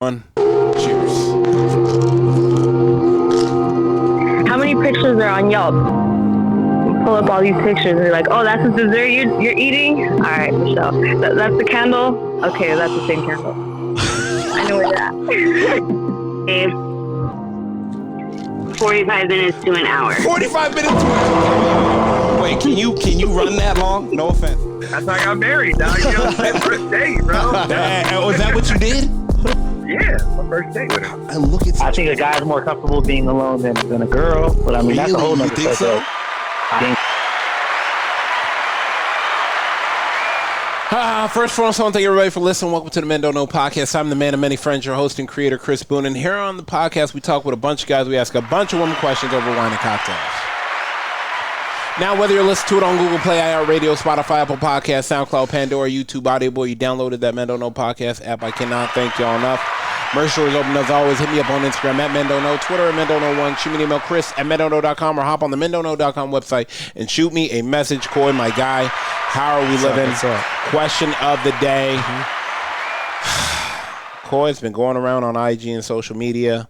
One. Cheers. How many pictures are on Yelp? You pull up all these pictures and you're like, oh, that's the dessert you're eating? All right, Michelle. That's the candle? Okay, that's the same candle. I know where you're at. Babe, 45 minutes to an hour. 45 minutes to an hour. Wait, can you run that long? No offense. That's how I got married, dog. You know, first date, bro. Was that what you did? Yeah, my first date with him. And look at I think a guy's more comfortable being alone than a girl, but I mean, that's a whole you nother think so? subject. I think First of all, I want to thank everybody for listening. Welcome to the Men Don't Know podcast. I'm the man of many friends, your host and creator, Chris Boone. And here on the podcast, we talk with a bunch of guys. We ask a bunch of women questions over wine and cocktails. Now, whether you're listening to it on Google Play, iHeartRadio, Spotify, Apple Podcasts, SoundCloud, Pandora, YouTube, Audible, you downloaded that Men Don't Know podcast app. I cannot thank y'all enough. Merch store is open as always. Hit me up on Instagram at Men Don't Know, Twitter at Men Don't Know 1. Shoot me an email, Chris at MenDon'tKnow.com, or hop on the MenDon'tKnow.com website and shoot me a message. Coy, my guy, how are we living? what's up? Question of the day. Coy's been going around on IG and social media.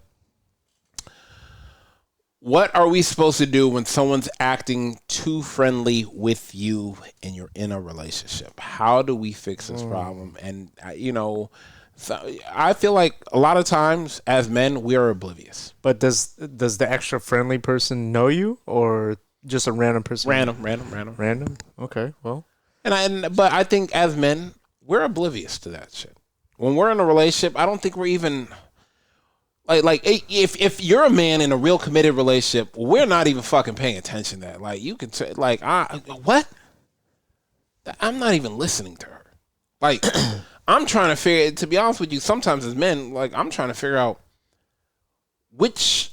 What are we supposed to do when someone's acting too friendly with you and you're in a relationship? How do we fix this problem? And, so I feel like a lot of times as men, we are oblivious. But does the extra friendly person know you, or just a random person? Random. Okay, well. But I think as men, we're oblivious to that shit. When we're in a relationship, I don't think we're even like if you're a man in a real committed relationship, we're not even fucking paying attention to that. Like you can say what? I'm not even listening to her. Like I'm trying to to be honest with you, sometimes as men, like I'm trying to figure out which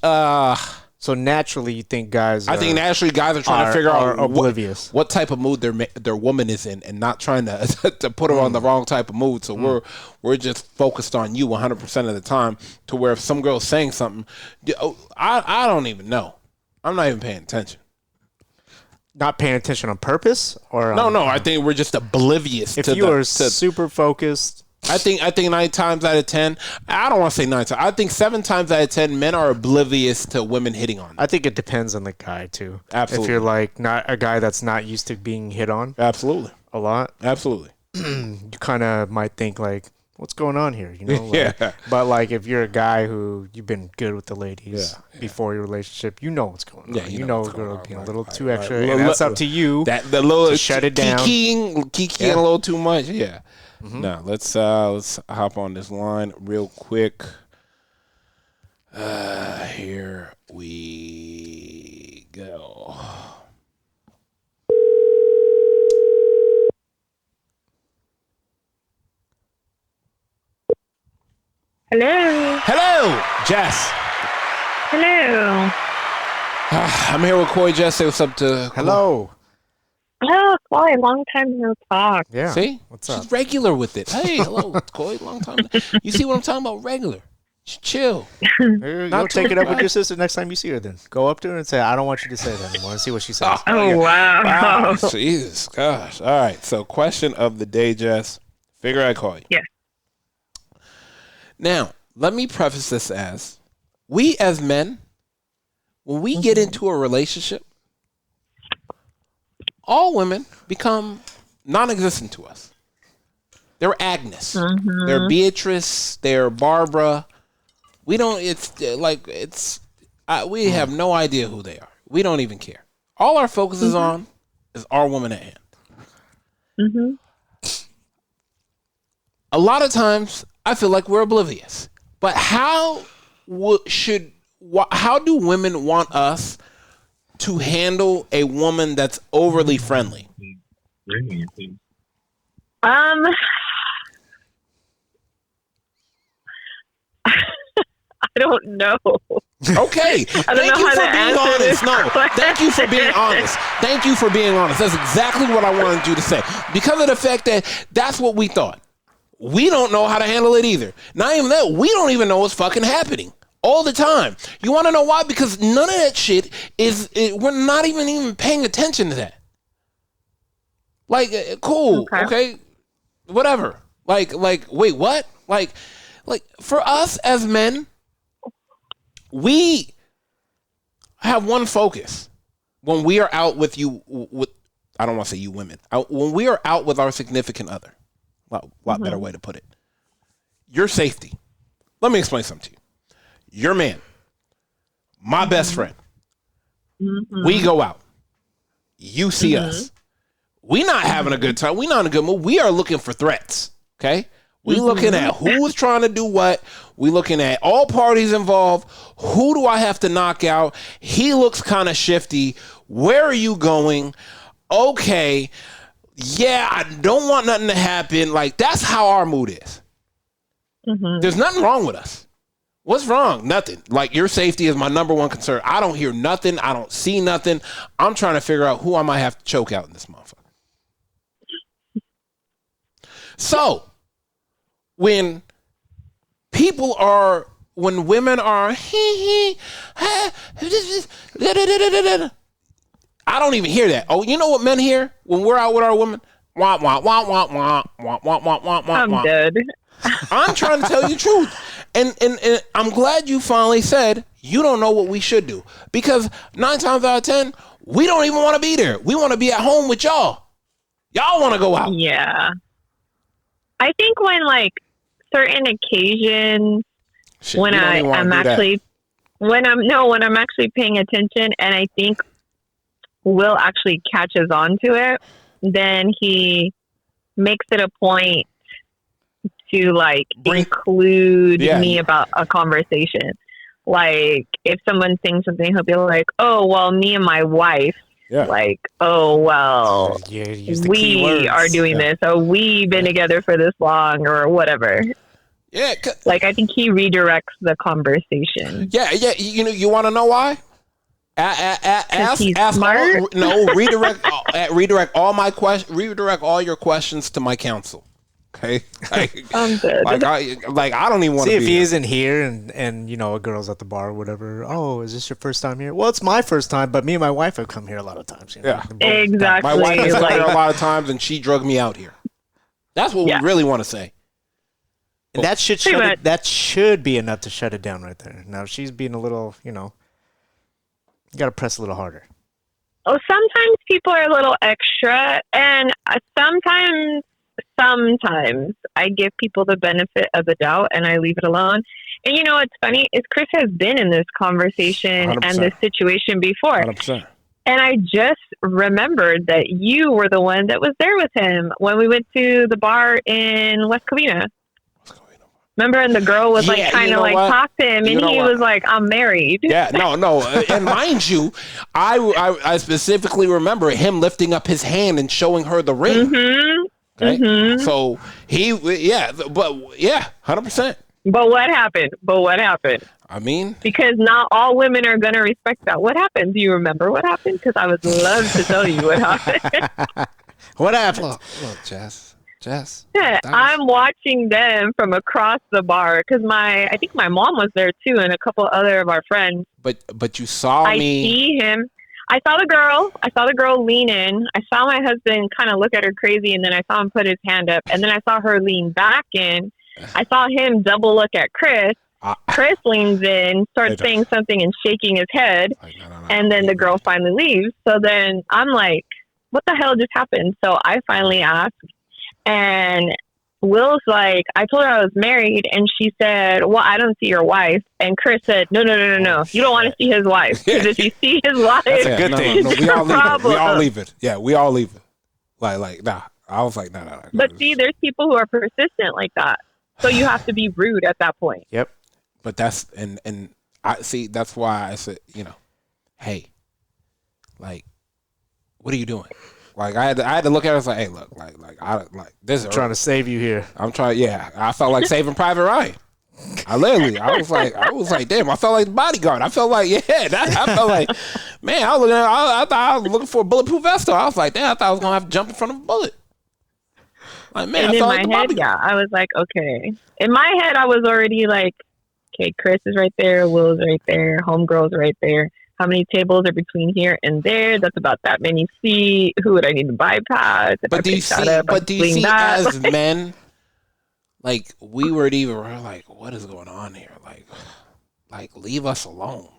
So naturally, you think guys? I think naturally guys are trying to figure out oblivious. what type of mood their woman is in, and not trying to to put her on the wrong type of mood. So we're just focused on you 100% of the time. To where if some girl's saying something, I don't even know. I'm not even paying attention. Not paying attention on purpose, or No. I think we're just oblivious. If you are super focused. I think 9 times out of 10, I don't want to say 9 times. I think 7 times out of 10, men are oblivious to women hitting on them. I think it depends on the guy too. Absolutely. If you're like not a guy that's not used to being hit on, Absolutely. a lot, Absolutely. you kind of might think like, what's going on here? You know? Yeah. But like if you're a guy who you've been good with the ladies before your relationship, you know what's going on. Yeah, you know what's going girl on, being right, a little right, too right. extra, and that's up to you. The little to shut it down. Kikiing a little too much. Yeah. No, let's hop on this line real quick. Here we go. Hello, Jess. Hello. I'm here with Coy. Jess, say what's up to Hello. Oh, Chloe, long time no talk. Yeah. See? What's up? She's regular with it. Hey, hello, Coy. Long time. You see what I'm talking about? Regular. Just chill. You'll take it up with your sister next time you see her. Then go up to her and say, "I don't want you to say that anymore." And see what she says. Oh, wow. Wow, Jesus, gosh. All right. So, question of the day, Jess. Figure I call you. Yeah. Now, let me preface this as we as men, when we get into a relationship, all women become non-existent to us. They're Agnes. They're Beatrice. They're Barbara. We don't, we have no idea who they are. We don't even care. All our focus is on is our woman at hand. A lot of times, I feel like we're oblivious. But how do women want us to handle a woman that's overly friendly? I don't know. Okay. Thank you for being honest. No, thank you for being honest. Thank you for being honest. That's exactly what I wanted you to say. Because of the fact that that's what we thought. We don't know how to handle it either. Not even that. We don't even know what's fucking happening all the time. You want to know why? Because none of that shit we're not even paying attention to that. Like, cool. Okay. Whatever. Like, wait, what? Like, like for us as men, we have one focus when we are out with you. With I don't want to say you women. When we are out with our significant other, a lot better way to put it. Your safety. Let me explain something to you. Your man, my best friend. We go out. You see us. We not having a good time. We not in a good mood. We are looking for threats. Okay. We looking at who's trying to do what. We looking at all parties involved. Who do I have to knock out? He looks kind of shifty. Where are you going? Okay. Yeah, I don't want nothing to happen. Like, that's how our mood is. There's nothing wrong with us. What's wrong? Nothing. Like, your safety is my number one concern. I don't hear nothing. I don't see nothing. I'm trying to figure out who I might have to choke out in this motherfucker. So, when women are, I don't even hear that. Oh, you know what men hear when we're out with our women? Wah, wah, wah, wah, wah, wah, wah, wah, wah, wah. I'm dead. I'm trying to tell you the truth. And I'm glad you finally said you don't know what we should do. Because 9 times out of 10, we don't even want to be there. We want to be at home with y'all. Y'all want to go out. Yeah. I think when like certain occasions Shit, when I'm actually paying attention and I think Will actually catches on to it, then he makes it a point to like include me about a conversation. Like if someone's saying something, he'll be like, "Oh, well, me and my wife." Yeah. Like, oh, well, we are doing this. So we've been together for this long or whatever. Yeah. Like, I think he redirects the conversation. Yeah. You know, you want to know why? Ask smart? redirect all your questions to my counsel. Okay, I'm good. I don't even want to see if he isn't here and you know a girl's at the bar or whatever. Oh, is this your first time here? Well, it's my first time, but me and my wife have come here a lot of times. You know? Yeah, exactly. My wife has come here a lot of times, and she drugged me out here. That's what we really want to say. And that should be enough to shut it down right there. Now if she's being a little, you know, you got to press a little harder. Oh, sometimes people are a little extra, and sometimes I give people the benefit of the doubt and I leave it alone. And you know what's funny is Chris has been in this conversation 100%. And this situation before. 100%. And I just remembered that you were the one that was there with him when we went to the bar in West Covina. Remember, and the girl was like trying to talk to him, and he was like, "I'm married." Yeah, no, and mind you, I specifically remember him lifting up his hand and showing her the ring. Okay? So 100%. But what happened? I mean, because not all women are going to respect that. What happened? Do you remember what happened? Because I would love to tell you what happened. What happened? Look, Jess. Yeah, I'm watching them from across the bar because I think my mom was there too, and a couple other of our friends. But you saw me. I see him. I saw the girl lean in. I saw my husband kind of look at her crazy, and then I saw him put his hand up, and then I saw her lean back in. I saw him double look at Chris. Chris leans in, starts saying something and shaking his head, and then the girl finally leaves. So then I'm like, what the hell just happened? So I finally asked, and Will's like, I told her I was married, and she said, well, I don't see your wife. And Chris said, no. You don't want to see his wife. Because if you see his wife, that's a good thing. No, we all leave it. Yeah, we all leave it. Like, nah. I was like, nah. But see, there's people who are persistent like that. So you have to be rude at that point. Yep. But that's, and I see, that's why I said, you know, hey, like, what are you doing? Like I had to look at her and say, "Hey, look, like this is trying to save you here. I'm trying, yeah. I felt like Saving Private Ryan. I was like, damn. I felt like the bodyguard. I felt like, I felt like, man. I thought I was looking for a bulletproof vest. I was like, damn. I thought I was gonna have to jump in front of a bullet. Like, man, and in my head, I was like, okay. In my head, I was already like, okay, Chris is right there, Will's right there, homegirl's right there. How many tables are between here and there? That's about that many seats. Who would I need to bypass? But do you see, as men, like we were like, what is going on here? Like leave us alone.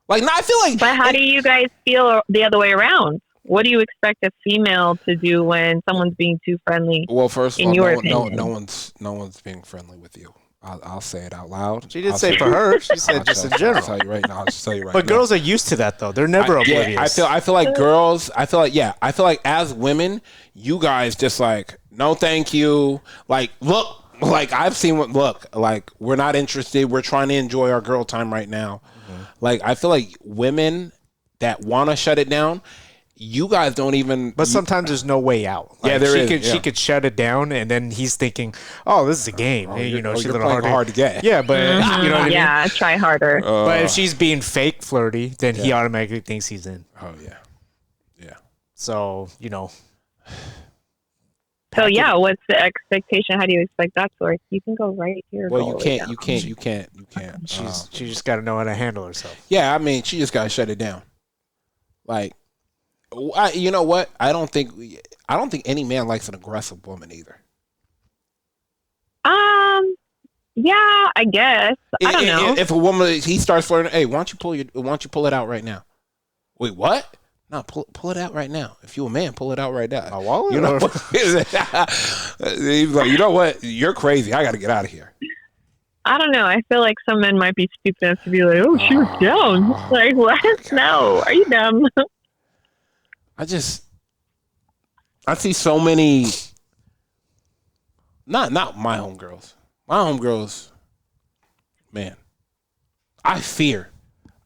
Like, no, I feel like. But how do you guys feel the other way around? What do you expect a female to do when someone's being too friendly? Well, first of all, your no opinion? one's being friendly with you. I'll say it out loud. She didn't say for her. She said just in I'll general. tell you right now. I'll just tell you right But now. girls are used to that though. They're never oblivious. I feel like girls. I feel like as women, you guys just like no, thank you. Like look, like I've seen what look like. We're not interested. We're trying to enjoy our girl time right now. Mm-hmm. Like I feel like women that want to shut it down. You guys don't even. But sometimes there's no way out. Like, yeah, there is. She could shut it down, and then he's thinking, "Oh, this is a game." Hey, you know, she's a little hard to get. Yeah, but you know what I mean. Yeah, try harder. But if she's being fake flirty, then he automatically thinks he's in. Oh yeah. So you know. So yeah, what's the expectation? How do you expect that to work? You can go right here. Well, you can't. She just got to know how to handle herself. Yeah, I mean, she just got to shut it down. Like. You know what? I don't think any man likes an aggressive woman either. Yeah, I guess. I don't know. If a woman he starts flirting, hey, why don't you pull it out right now? Wait, what? No, pull it out right now. If you're a man, pull it out right now. My wallet? You know, he's like, you know what? You're crazy. I got to get out of here. I don't know. I feel like some men might be stupid enough to be like, "Oh, she was down." Like, what? No, are you dumb? I see so many, not my homegirls. My homegirls, man, I fear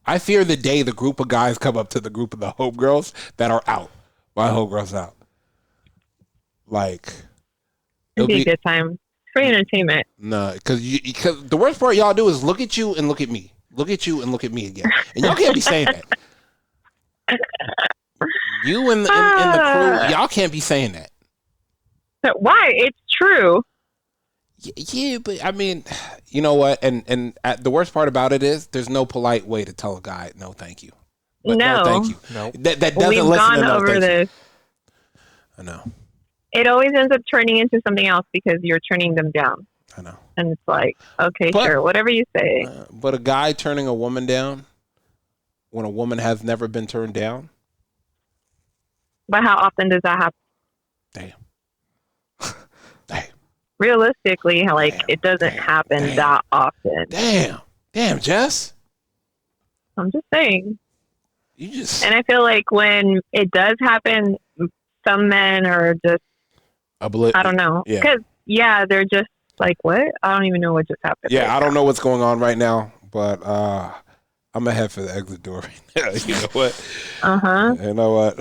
the day the group of guys come up to the group of the homegirls that are out. My homegirls out. Like, It'd be a good time. Free entertainment. No, because the worst part y'all do is look at you and look at me. Look at you and look at me again. And y'all can't be saying that. You and the crew, y'all can't be saying that. But why? It's true. Yeah, but I mean, you know what? And the worst part about it is there's no polite way to tell a guy no, thank you. But no, thank you. No, that doesn't We've listen gone to no, over thank this. you. I know. It always ends up turning into something else because you're turning them down. I know. And it's like, okay, sure, whatever you say. But a guy turning a woman down when a woman has never been turned down. But how often does that happen? Damn. Realistically, it doesn't happen that often. Damn, Jess. I'm just saying. And I feel like when it does happen, some men are just, I don't know. Because, they're just like, what? I don't even know what just happened. Yeah, I don't know what's going on right now, but I'm going to head for the exit door right now. You know what? Uh-huh. You know what?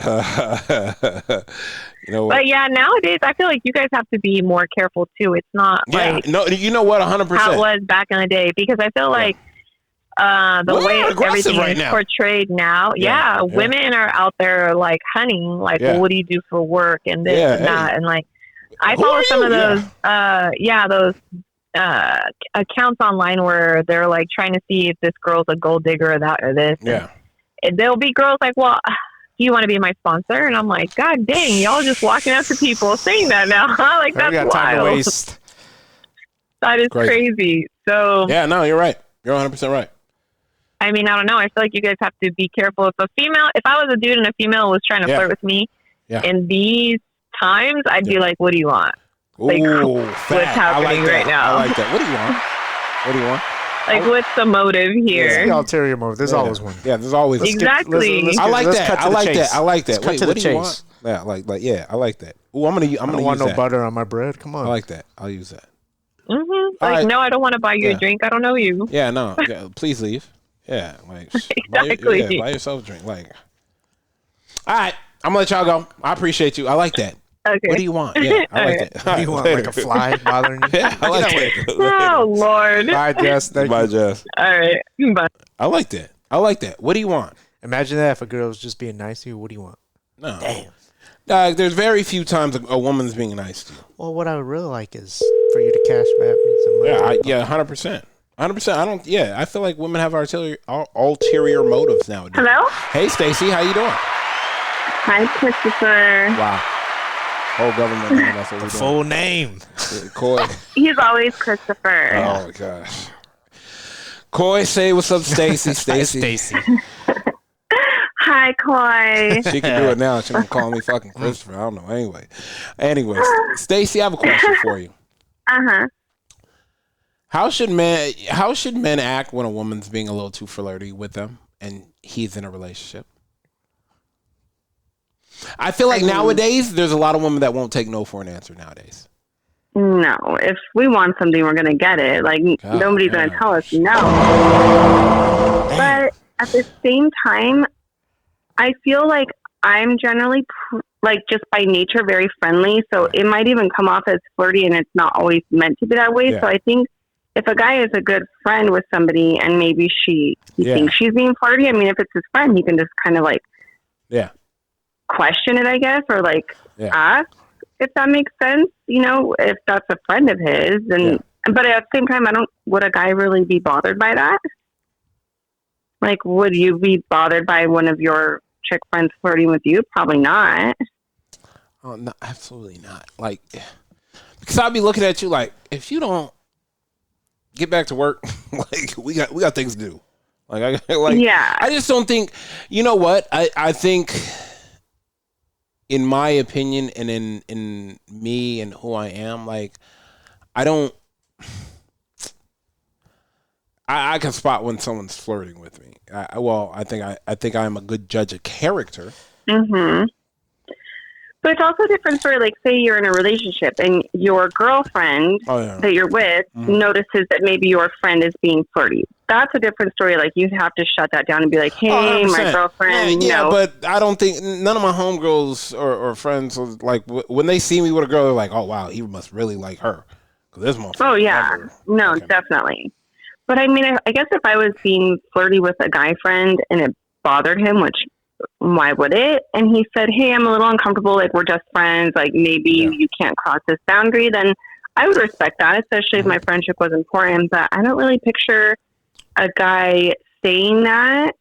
You know what? But yeah, nowadays, I feel like you guys have to be more careful, too. It's not no, you know what? 100%. how it was back in the day. Because I feel like the way everything right is now. portrayed now, women are out there like hunting, like, well, what do you do for work and this and that, and like I follow some of those those accounts online where they're like trying to see if this girl's a gold digger or that or this. And there'll be girls like, well, do you want to be my sponsor? And I'm like, God dang, y'all just walking up to people saying that now. Like, that's wild. Time to waste. That is crazy. So yeah, no, you're right. You're 100% right. I mean, I don't know. I feel like you guys have to be careful. If I was a dude and a female was trying to flirt with me in these times, I'd be like, what do you want? Like, what's happening right now? I like that. What do you want? What do you want? Like, what's the motive here? It's the ulterior motive. There's always one. Yeah, there's always exactly. I like that. I like that. I like that. Wait, what do you want? Yeah, I like that. Ooh, I'm gonna I don't want no butter on my bread. Come on. I like that. I'll use that. Like, no, I don't want to buy you a drink. I don't know you. Yeah, no. Please leave. Yeah, like exactly. buy yourself a drink. Like, all right, I'm gonna let y'all go. I appreciate you. I like that. Okay. What do you want? Yeah, I like that. What do you want? Like a fly bothering you? Yeah, I like that. Oh Lord. Bye, Jess. Bye, Jess. All right. Bye. I like that. I like that. What do you want? Imagine that if a girl was just being nice to you. What do you want? No. Damn. There's very few times a woman's being nice to you. Well, what I would really like is for you to cash back me some money. Yeah, 100%. 100%. I don't. Yeah, I feel like women have ulterior motives nowadays. Hello. Hey, Stacy, how you doing? Hi, Christopher. Wow. Whole government name. That's what The we're full name. doing. Coy. He's always Christopher. Oh my gosh. Coy, say what's up, Stacy. Hi, Stacy. Stacy. Hi, Coy. She can do it now. She can call me fucking Christopher. I don't know. Anyways, Stacy, I have a question for you. Uh-huh. How should men act when a woman's being a little too flirty with them and he's in a relationship? I feel like nowadays there's a lot of women that won't take no for an answer nowadays. No, if we want something, we're gonna get it. Like nobody's gonna tell us no. But at the same time, I feel like I'm generally just by nature very friendly, so it might even come off as flirty, and it's not always meant to be that way. Yeah. So I think if a guy is a good friend with somebody, and maybe he thinks she's being flirty, I mean, if it's his friend, he can just kind of question it, I guess, or ask, if that makes sense, if that's a friend of his. But at the same time, would a guy really be bothered by that? Like, would you be bothered by one of your chick friends flirting with you? Probably not. Oh, no, absolutely not. Like, because I'll be looking at you like, if you don't get back to work, like we got things to do. I just don't think. You know what? I think, in my opinion, and in me and who I am, like, I don't. I can spot when someone's flirting with me. I think I'm a good judge of character. Mm-hmm. But it's also different for, like, say you're in a relationship and your girlfriend that you're with notices that maybe your friend is being flirty. That's a different story. Like, you have to shut that down and be like, hey, my girlfriend, Yeah, but I don't think none of my homegirls or friends, like, when they see me with a girl, they're like, oh, wow, he must really like her. This oh, yeah. No, definitely. But, I mean, I guess if I was being flirty with a guy friend and it bothered him, which why would it? And he said, hey, I'm a little uncomfortable. Like, we're just friends. Like, maybe you can't cross this boundary. Then I would respect that, especially if my friendship was important. But I don't really picture a guy saying that,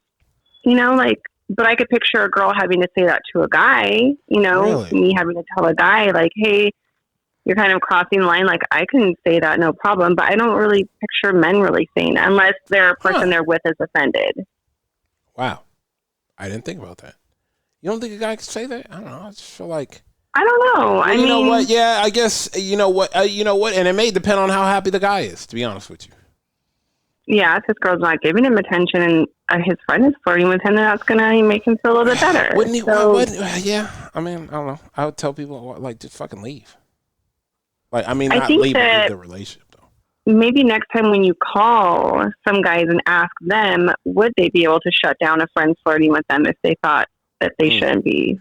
but I could picture a girl having to say that to a guy, Really? Me having to tell a guy, like, hey, you're kind of crossing the line. Like, I can say that, no problem. But I don't really picture men really saying that unless their person they're with is offended. Wow. I didn't think about that. You don't think a guy could say that? I don't know. I just feel like. I don't know. Well, you know what? Yeah, I guess, you know what? And it may depend on how happy the guy is, to be honest with you. Yeah, if this girl's not giving him attention and his friend is flirting with him, then that's going to make him feel a little bit better. Wouldn't he? So, yeah. I mean, I don't know. I would tell people, like, just fucking leave. Like, I mean, I not think leave, but that leave the relationship, though. maybe next time when you call some guys and ask them, would they be able to shut down a friend flirting with them if they thought that they shouldn't be?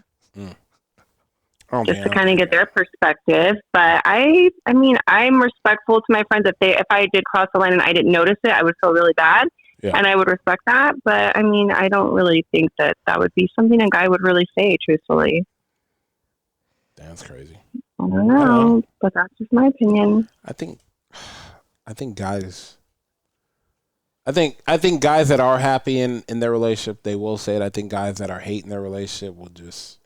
Just to kind of get their perspective. But I mean, I'm respectful to my friends. If I did cross the line and I didn't notice it, I would feel really bad. Yeah. And I would respect that. But I mean, I don't really think that would be something a guy would really say, truthfully. That's crazy. I don't know, but that's just my opinion. I think guys that are happy in their relationship, they will say it. I think guys that are hating their relationship will just.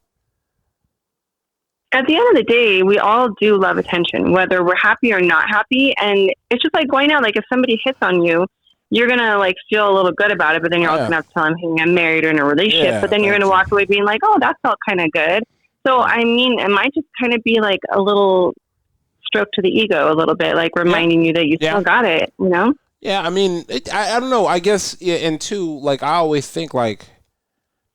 At the end of the day, we all do love attention, whether we're happy or not happy. And it's just like going out, like if somebody hits on you, you're going to like feel a little good about it, but then you're also going to have to tell them, hey, I'm married or in a relationship. But then you're going to walk away being like, oh, that felt kind of good. So, I mean, it might just kind of be like a little stroke to the ego a little bit, like reminding you that you still got it, Yeah, I mean, I don't know. I guess, and two, like, I always think, like,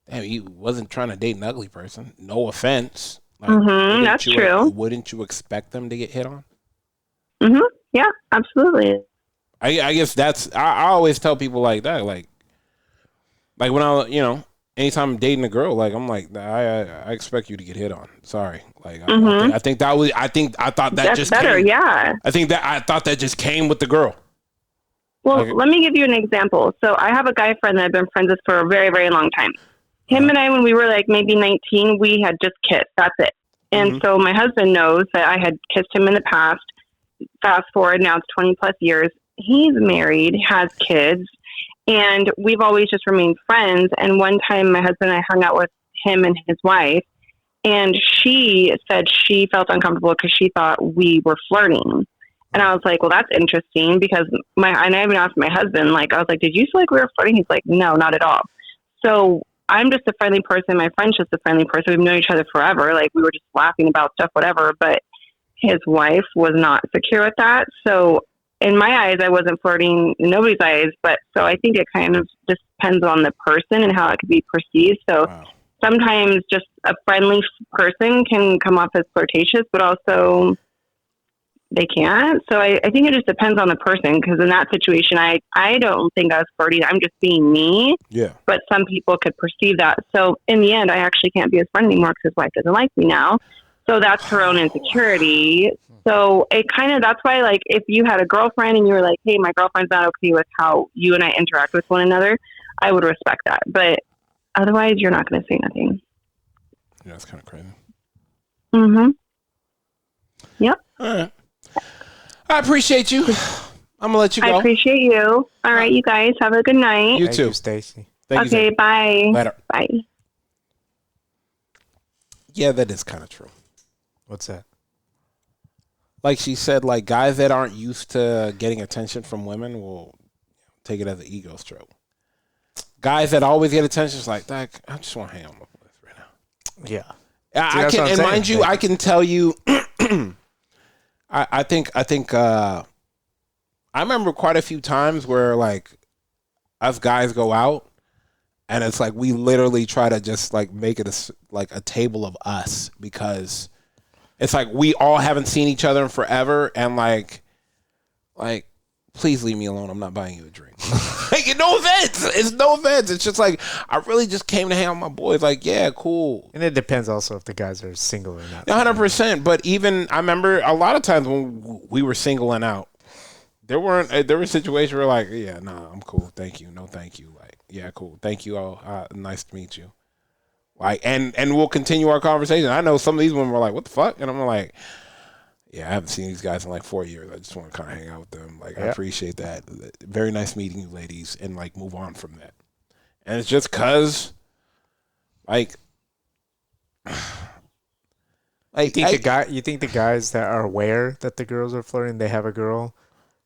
damn, he wasn't trying to date an ugly person. No offense. Like, that's true. Wouldn't you expect them to get hit on? Yeah, absolutely. I guess I always tell people like that, like when anytime I'm dating a girl, like I'm like, I expect you to get hit on. Sorry, like I thought that just better. Came, yeah, I thought that just came with the girl. Well, let me give you an example. So I have a guy friend that I've been friends with for a very, very long time. Him and I, when we were like maybe 19, we had just kissed. That's it. And so my husband knows that I had kissed him in the past. Fast forward, now it's 20 plus years. He's married, has kids, and we've always just remained friends. And one time my husband and I hung out with him and his wife, And she said she felt uncomfortable because she thought we were flirting. And I was like, well, that's interesting because and I even asked my husband, like, I was like, did you feel like we were flirting? He's like, no, not at all. So I'm just a friendly person. My friend's just a friendly person. We've known each other forever. Like, we were just laughing about stuff, whatever. But his wife was not secure with that. So in my eyes, I wasn't flirting, in nobody's eyes. But so I think it kind of just depends on the person and how it could be perceived. So sometimes just a friendly person can come off as flirtatious, but also they can't. So I think it just depends on the person, because in that situation, I don't think I was flirting. I'm just being me. Yeah. But some people could perceive that. So in the end, I actually can't be his friend anymore because his wife doesn't like me now. So that's her own insecurity. So it kind of, that's why, like, if you had a girlfriend and you were like, hey, my girlfriend's not okay with how you and I interact with one another, I would respect that. But otherwise, you're not going to say nothing. Yeah, that's kind of crazy. Mm-hmm. Yep. All right. I appreciate you. I'm going to let you go. I appreciate you. All right, you guys. Have a good night. You Thank too. you, Stacy. Thank you, Okay, sir. bye. Later. Bye. Yeah, that is kind of true. What's that? Like she said, like, guys that aren't used to getting attention from women will take it as an ego stroke. Guys that always get attention is like, I just want to hang out with my boys right now. Yeah. I that's can, what I'm and saying. mind you, I can tell you, I think I remember quite a few times where, like, us guys go out and it's like we literally try to just like make it a table of us, because it's like we all haven't seen each other in forever, and like please leave me alone. I'm not buying you a drink. Like, no offense. It's no offense. It's just like, I really just came to hang out with my boys. Like, yeah, cool. And it depends also if the guys are single or not. 100%. But even, I remember a lot of times when we were singling out, there were situations where like, yeah, nah, I'm cool. Thank you. No, thank you. Like, yeah, cool. Thank you. Oh, nice to meet you. Like, and we'll continue our conversation. I know some of these women were like, what the fuck? And I'm like, yeah, I haven't seen these guys in like 4 years. I just want to kind of hang out with them. Like, I appreciate that. Very nice meeting you, ladies, and like move on from that. And it's just cause, like you think the guys that are aware that the girls are flirting, they have a girl,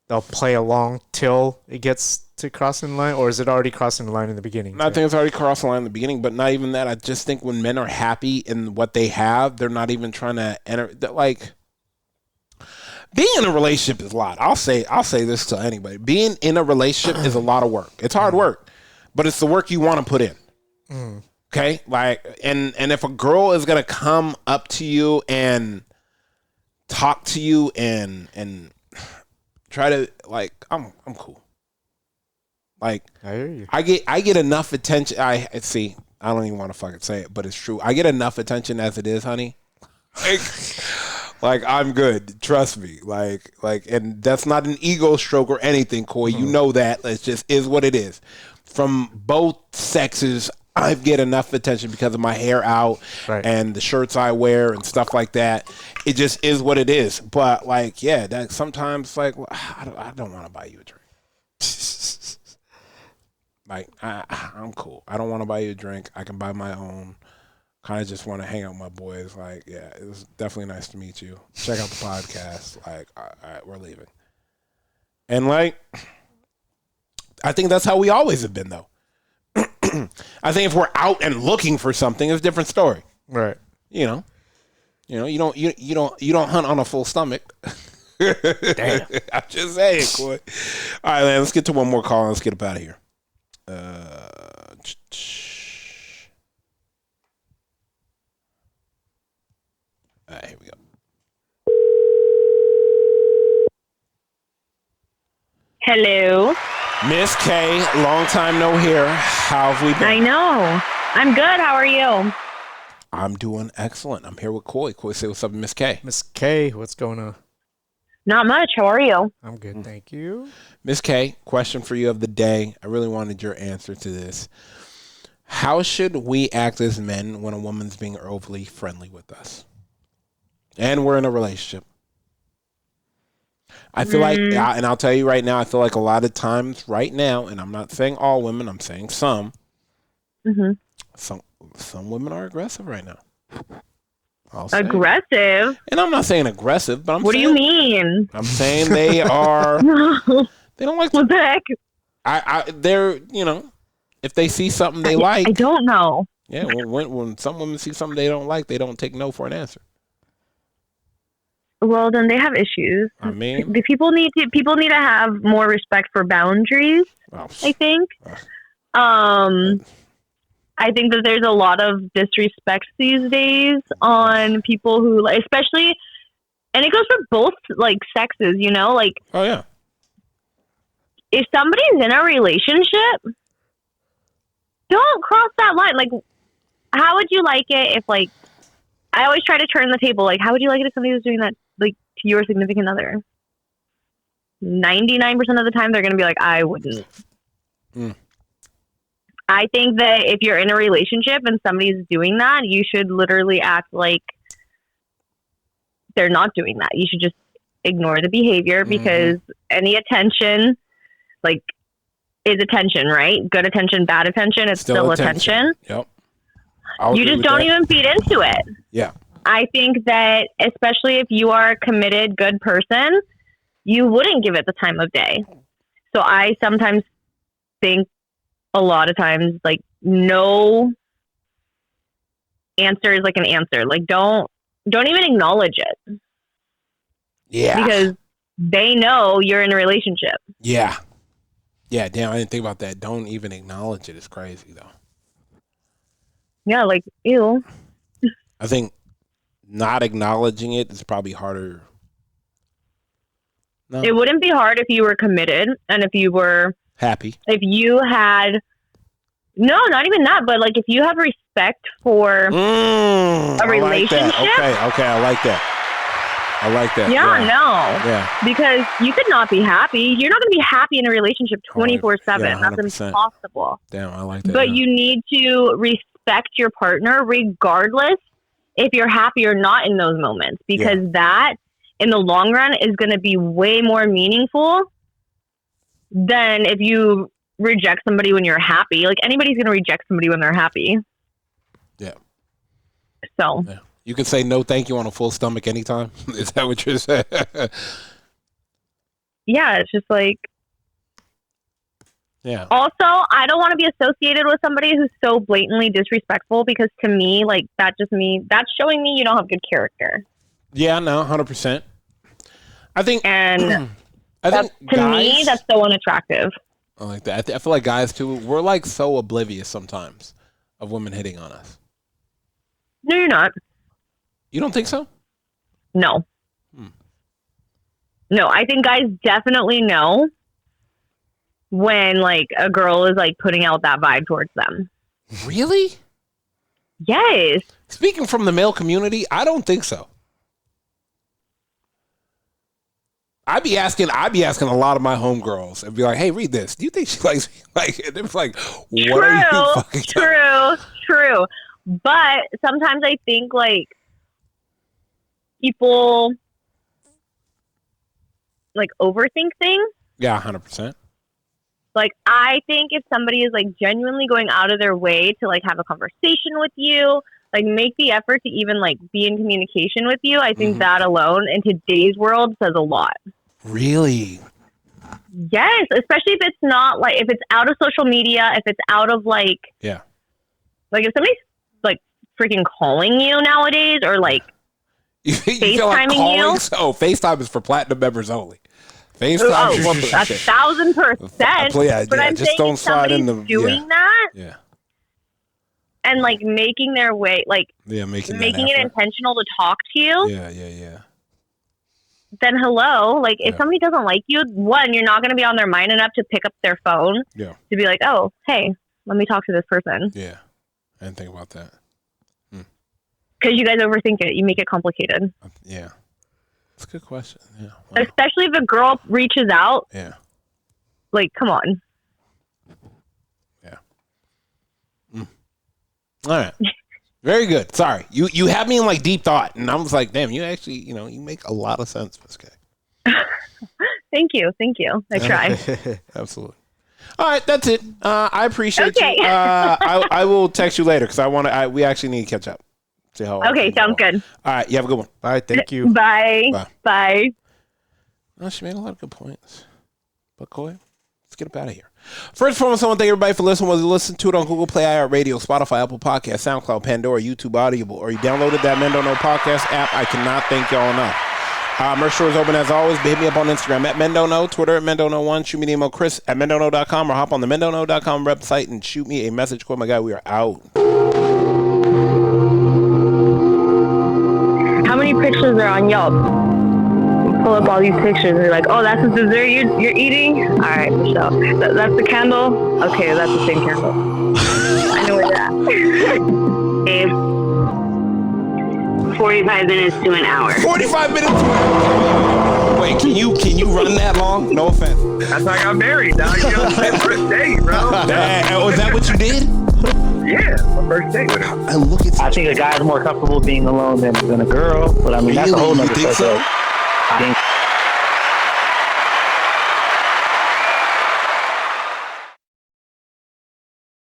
they'll play along till it gets to crossing the line, or is it already crossing the line in the beginning? I think it's already crossed the line in the beginning, but not even that. I just think when men are happy in what they have, they're not even trying to enter. Like, being in a relationship is a lot. I'll say this to anybody. Being in a relationship is a lot of work. It's hard work, but it's the work you want to put in. Okay? Like, and if a girl is going to come up to you and talk to you and try to, like, I'm cool. Like, I hear you. I get enough attention. I don't even want to fucking say it, but it's true. I get enough attention as it is, honey. Like, I'm good. Trust me. Like, and that's not an ego stroke or anything, Coy. You know that. It just is what it is. From both sexes, I get enough attention because of my hair out and the shirts I wear and stuff like that. It just is what it is. But like, yeah, that sometimes like, well, I don't want to buy you a drink. Like, I'm cool. I don't want to buy you a drink. I can buy my own. Kind of just want to hang out with my boys. Like, yeah, it was definitely nice to meet you. Check out the podcast. Like, all right, we're leaving. And like, I think that's how we always have been, though. I think if we're out and looking for something, it's a different story. Right. You know, you don't hunt on a full stomach. Damn. I'm just saying, Coy. All right, man, let's get to one more call and let's get up out of here. All right, here we go. Hello. Miss K, long time no hear. How have we been? I know. I'm good. How are you? I'm doing excellent. I'm here with Coy. Coy, say what's up, Miss K. Miss K, what's going on? Not much. How are you? I'm good, thank you. Miss K, question for you of the day. I really wanted your answer to this. How should we act as men when a woman's being overly friendly with us? And we're in a relationship. I feel like, and I'll tell you right now, I feel like a lot of times right now, and I'm not saying all women, I'm saying some, some women are aggressive right now. I'll say. Aggressive? And I'm not saying aggressive, but I'm What do saying, you mean? I'm saying they are. What They don't like. the heck? They're if they see something they like. I don't know. Yeah, when some women see something they don't like, they don't take no for an answer. Well, then they have issues. I mean, The people need to have more respect for boundaries. oh, I think. I think that there's a lot of disrespect these days on people who, especially, and it goes for both like sexes. Like oh yeah, if somebody's in a relationship, don't cross that line. Like, how would you like it if, like, I always try to turn the table. Like, how would you like it if somebody was doing that, like, to your significant other? 99% of the time, they're going to be like, I wouldn't. Mm. I think that if you're in a relationship and somebody's doing that, you should literally act like they're not doing that. You should just ignore the behavior because any attention, like, is attention, right? Good attention, bad attention, it's still attention. Yep. You just don't even feed into it. Yeah. I think that especially if you are a committed, good person, you wouldn't give it the time of day. So I sometimes think a lot of times, like, no answer is like an answer. Like, don't even acknowledge it. Yeah. Because they know you're in a relationship. Yeah. Yeah, damn, I didn't think about that. Don't even acknowledge it. It's crazy, though. Yeah, like, ew. I think not acknowledging it is probably harder. No. It wouldn't be hard if you were committed and if you were Happy. if you had no, not even that, but like if you have respect for a relationship. Okay, I like that. Yeah, no. Yeah. Because you could not be happy. You're not going to be happy in a relationship 24/7. Yeah, That's 100%. impossible. Damn, I like that. But yeah. you need to respect your partner regardless if you're happy or not in those moments, because that in the long run is going to be way more meaningful than if you reject somebody when you're happy. Like, anybody's going to reject somebody when they're happy. Yeah. So. Yeah. You can say no thank you on a full stomach anytime. Is that what you're saying? Yeah, it's just like. Yeah. Also, I don't want to be associated with somebody who's so blatantly disrespectful, because to me, like, that's showing me you don't have good character. Yeah, no, 100%. I think, And I think to guys, me, that's so unattractive. I like that. I feel like guys too. We're like so oblivious sometimes of women hitting on us. No, you're not. You don't think so? No. No, I think guys definitely know when, like, a girl is, like, putting out that vibe towards them. Really? Yes. Speaking from the male community, I don't think so. I'd be asking a lot of my homegirls and be like, "Hey, read this. Do you think she likes me?" Like, and it's like, "What are you fucking True. But sometimes I think, like, people, like, overthink things. Yeah, 100%. Like, I think if somebody is, like, genuinely going out of their way to, like, have a conversation with you, like, make the effort to even, like, be in communication with you, I think that alone in today's world says a lot. Really? Yes, especially if it's not, like, if it's out of social media, if it's out of, like, Yeah. like, if somebody's, like, freaking calling you nowadays, or, like, You feel like FaceTiming calling? you? Oh, FaceTime is for platinum members only. FaceTime is well, for 1,000%. Yeah, but I'm just saying don't if slide in somebody's the doing that Yeah. and, like, making their way, like, Yeah, making it intentional to talk to you, Yeah. then hello. Like, if somebody doesn't like you, one, you're not going to be on their mind enough to pick up their phone Yeah. to be like, oh, hey, let me talk to this person. Yeah. I didn't think about that. Because you guys overthink it. You make it complicated. Yeah. That's a good question. Yeah. Wow. Especially if a girl reaches out. Yeah. Like, come on. Yeah. All right. Very good. Sorry. You had me in, like, deep thought, and I was like, damn, you actually, you make a lot of sense, Miss K. Thank you. I try. Absolutely. All right, that's it. I appreciate Okay. you. I will text you later because we actually need to catch up. See how Okay, sounds good. All right, you have a good one. Bye. Thank you. Bye. Bye. Bye. No, she made a lot of good points. But Coy, let's get up out of here. First and foremost, I want to thank everybody for listening. Whether you listen to it on Google Play, iHeartRadio, Spotify, Apple Podcasts, SoundCloud, Pandora, YouTube Audible, or you downloaded that Men Don't Know podcast app, I cannot thank y'all enough. Merch store is open as always. Hit me up on Instagram at Men Don't Know, Twitter at Men Don't Know 1. Shoot me an email, Chris at mendontknow.com, or hop on the mendontknow.com website and shoot me a message. Coy, my guy, we are out. How many pictures are on Yelp? Pull up all these pictures and you're like, oh, that's the dessert you're eating? All right, Michelle. That's the candle? Okay, that's the same candle. I know where you're at. 45 minutes to an hour. 45 minutes. Wait, can you run that long? No offense. That's how I got married, dog. You know, my first date, bro. Was that what you did? Yeah, my first date with her. I look at I think a guy's more comfortable being alone than a girl, but I mean, that's a whole Really? nother You think so? subject. I think